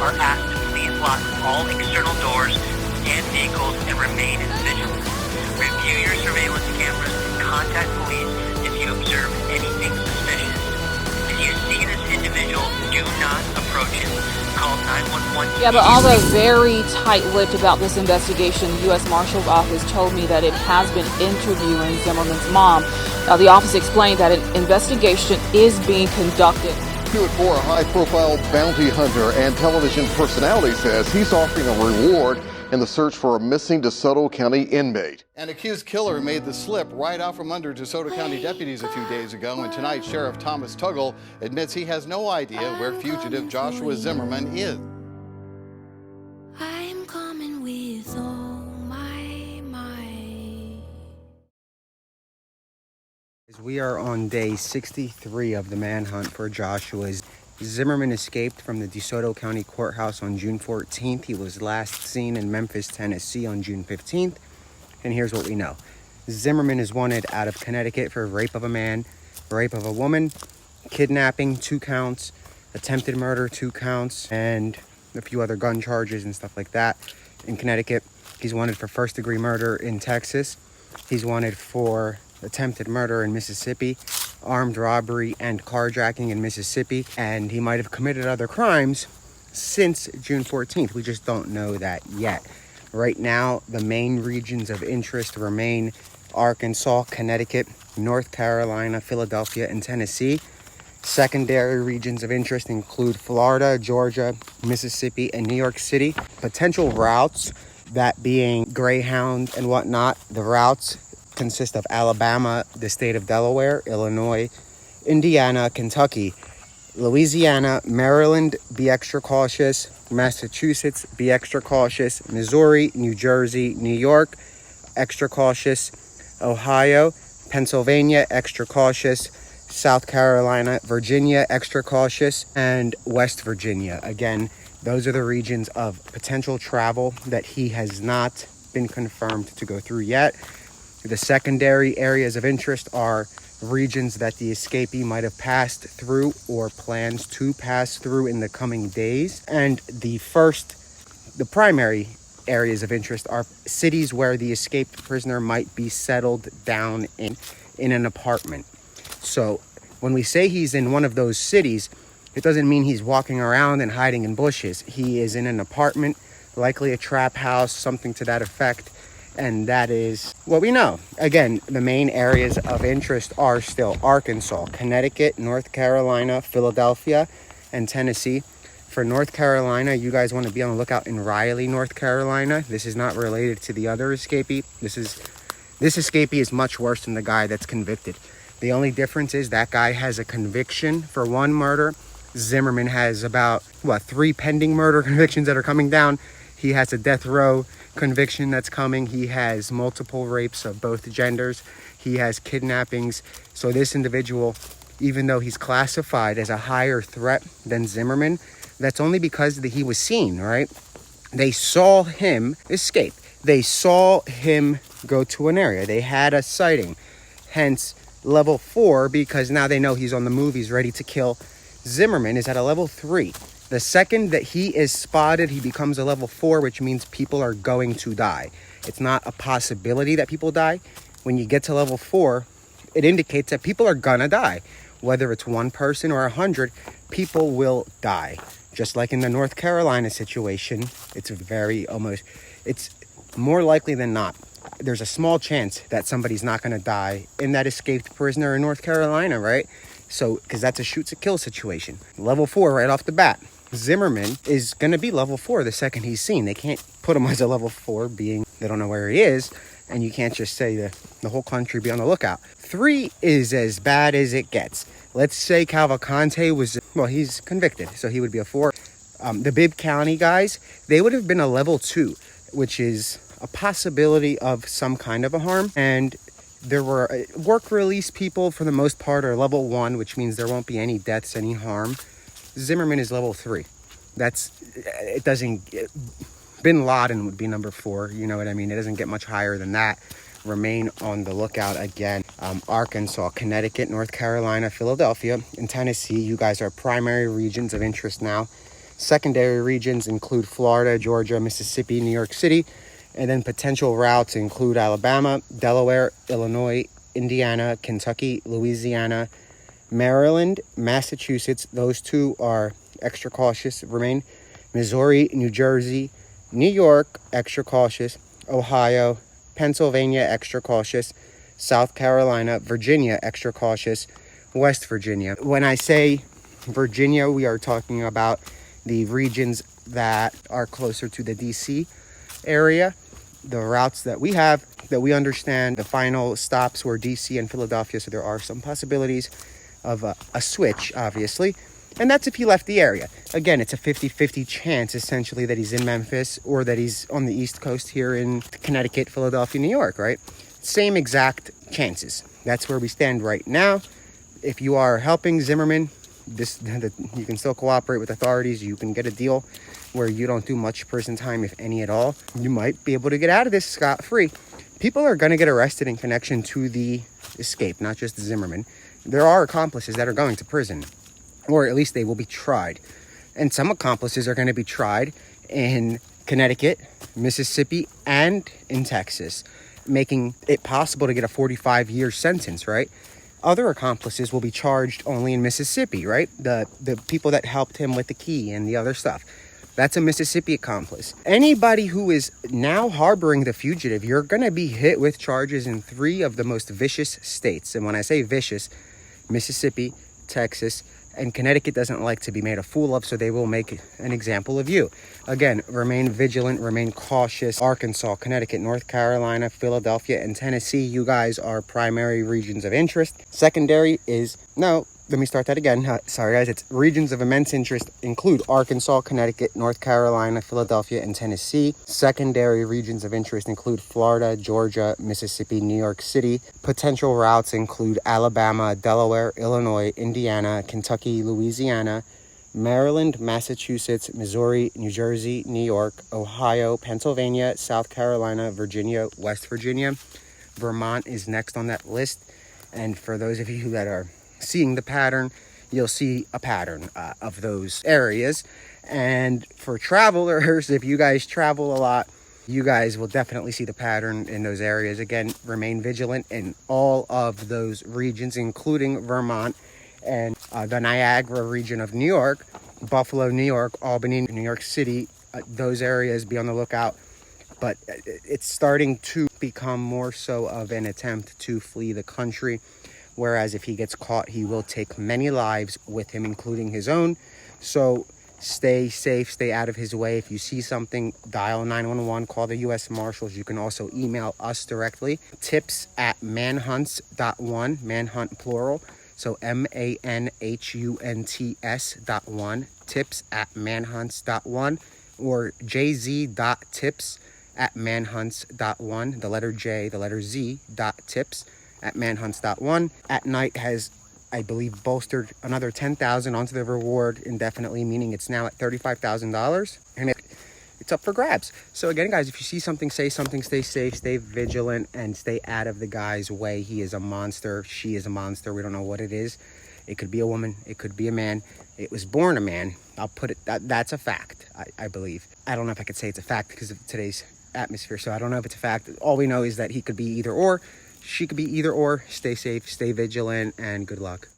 are asked to please lock all external doors and vehicles and remain vigilant. Review your surveillance cameras and contact police if you observe anything suspicious. If you see this individual, do not approach him. Call 911. Yeah, but although very tight-lipped about this investigation, the U.S. Marshal's Office told me that it has been interviewing Zimmerman's mom. The office explained that an investigation is being conducted. For a high-profile bounty hunter and television personality says he's offering a reward in the search for a missing DeSoto County inmate. An accused killer made the slip right out from under DeSoto County deputies a few days ago, and tonight Sheriff Thomas Tuggle admits he has no idea where fugitive Joshua Zimmerman is. I'm coming with all my might. We are on day 63 of the manhunt for Joshua. Zimmerman escaped from the DeSoto County Courthouse on June 14th. He was last seen in Memphis, Tennessee on June 15th. And here's what we know. Zimmerman is wanted out of Connecticut for rape of a man, rape of a woman, kidnapping 2 counts, attempted murder 2 counts, and a few other gun charges and stuff like that in Connecticut. He's wanted for first-degree murder in Texas. He's wanted for attempted murder in Mississippi, armed robbery and carjacking in Mississippi, and he might have committed other crimes since June 14th. We just don't know that yet. Right now, the main regions of interest remain Arkansas, Connecticut, North Carolina, Philadelphia, and Tennessee. Secondary regions of interest include Florida, Georgia, Mississippi, and New York City. Potential routes, that being Greyhound and whatnot, the routes consist of Alabama, the state of Delaware, Illinois, Indiana, Kentucky, Louisiana, Maryland, be extra cautious, Massachusetts, be extra cautious, Missouri, New Jersey, New York, extra cautious, Ohio, Pennsylvania, extra cautious, South Carolina, Virginia, extra cautious, and West Virginia. Again, those are the regions of potential travel that he has not been confirmed to go through yet. The secondary areas of interest are regions that the escapee might have passed through or plans to pass through in the coming days. And the primary areas of interest are cities where the escaped prisoner might be settled down in an apartment. So when we say he's in one of those cities, it doesn't mean he's walking around and hiding in bushes. He is in an apartment, likely a trap house, something to that effect. And that is what we know. Again, the main areas of interest are still Arkansas, Connecticut, North Carolina, Philadelphia, and Tennessee. For North Carolina, you guys want to be on the lookout in Raleigh, North Carolina. This is not related to the other escapee. This escapee is much worse than the guy that's convicted. The only difference is that guy has a conviction for 1 murder. Zimmerman has about, 3 pending murder convictions that are coming down. He has a death row conviction that's coming. He has multiple rapes of both genders. He has kidnappings. So this individual, even though he's classified as a higher threat than Zimmerman, that's only because he was seen, right? They saw him escape. They saw him go to an area. They had a sighting. Hence, level 4, because now they know he's on the move. He's ready to kill. Zimmerman is at a level 3. The second that he is spotted, he becomes a level 4, which means people are going to die. It's not a possibility that people die. When you get to level 4, it indicates that people are gonna die. Whether it's 1 person or 100, people will die. Just like in the North Carolina situation, it's more likely than not. There's a small chance that somebody's not gonna die in that escaped prisoner in North Carolina, right? So, because that's a shoot to kill situation. Level 4 right off the bat. Zimmerman is going to be level 4 the second he's seen. They can't put him as a level 4 being they don't know where he is. And you can't just say the whole country be on the lookout. 3 is as bad as it gets. Let's say Cavalcante was, he's convicted, so he would be a 4. The Bibb County guys, they would have been a level 2, which is a possibility of some kind of a harm. And there were work release people for the most part are level 1, which means there won't be any deaths, any harm. Zimmerman is level 3. Bin Laden would be number 4. You know what I mean? It doesn't get much higher than that. Remain on the lookout again. Arkansas, Connecticut, North Carolina, Philadelphia, and Tennessee. You guys are primary regions of interest now. Secondary regions include Florida, Georgia, Mississippi, New York City. And then potential routes include Alabama, Delaware, Illinois, Indiana, Kentucky, Louisiana, Maryland, Massachusetts. Those two are extra cautious, remain. Missouri, New Jersey, New York, extra cautious. Ohio, Pennsylvania, extra cautious. South Carolina, Virginia, extra cautious. West Virginia. When I say Virginia, we are talking about the regions that are closer to the DC area. The routes that we have, that we understand, the final stops were DC and Philadelphia, so there are some possibilities of a switch, obviously. And that's if he left the area. Again, it's a 50-50 chance, essentially, that he's in Memphis or that he's on the East Coast here in Connecticut, Philadelphia, New York, right? Same exact chances. That's where we stand right now. If you are helping Zimmerman, you can still cooperate with authorities. You can get a deal where you don't do much prison time, if any at all. You might be able to get out of this scot-free. People are going to get arrested in connection to the escape, not just Zimmerman. There are accomplices that are going to prison, or at least they will be tried. And some accomplices are going to be tried in Connecticut, Mississippi, and in Texas, making it possible to get a 45-year sentence, right? Other accomplices will be charged only in Mississippi, right? The people that helped him with the key and the other stuff. That's a Mississippi accomplice. Anybody who is now harboring the fugitive, you're going to be hit with charges in 3 of the most vicious states. And when I say vicious, Mississippi, Texas, and Connecticut doesn't like to be made a fool of, so they will make an example of you. Again, remain vigilant, remain cautious. Arkansas, Connecticut, North Carolina, Philadelphia, and Tennessee, you guys are primary regions of interest. Secondary is, no, let me start that again. Sorry, guys. It's regions of immense interest include Arkansas, Connecticut, North Carolina, Philadelphia, and Tennessee. Secondary regions of interest include Florida, Georgia, Mississippi, New York City. Potential routes include Alabama, Delaware, Illinois, Indiana, Kentucky, Louisiana, Maryland, Massachusetts, Missouri, New Jersey, New York, Ohio, Pennsylvania, South Carolina, Virginia, West Virginia. Vermont is next on that list. And for those of you that are seeing the pattern, you'll see a pattern of those areas. And for travelers, if you guys travel a lot, you guys will definitely see the pattern in those areas. Again, remain vigilant in all of those regions, including Vermont and the Niagara region of New York, Buffalo, New York, Albany, New York City. Those areas, be on the lookout. But it's starting to become more so of an attempt to flee the country. Whereas if he gets caught, he will take many lives with him, including his own. So stay safe, stay out of his way. If you see something, dial 911, call the U.S. Marshals. You can also email us directly. tips@manhunts.one, manhunt plural. So manhunts.one, tips@manhunts.one, or jz.tips@manhunts.one, the letter J, the letter Z, .tips@manhunts.one. At night has, I believe, bolstered another $10,000 onto the reward indefinitely, meaning it's now at $35,000, and it's up for grabs. So again, guys, if you see something, say something, stay safe, stay vigilant, and stay out of the guy's way. He is a monster. She is a monster. We don't know what it is. It could be a woman. It could be a man. It was born a man. I'll put it, that's a fact, I believe. I don't know if I could say it's a fact because of today's atmosphere, so I don't know if it's a fact. All we know is that he could be either or. She could be either or. Stay safe, stay vigilant, and good luck.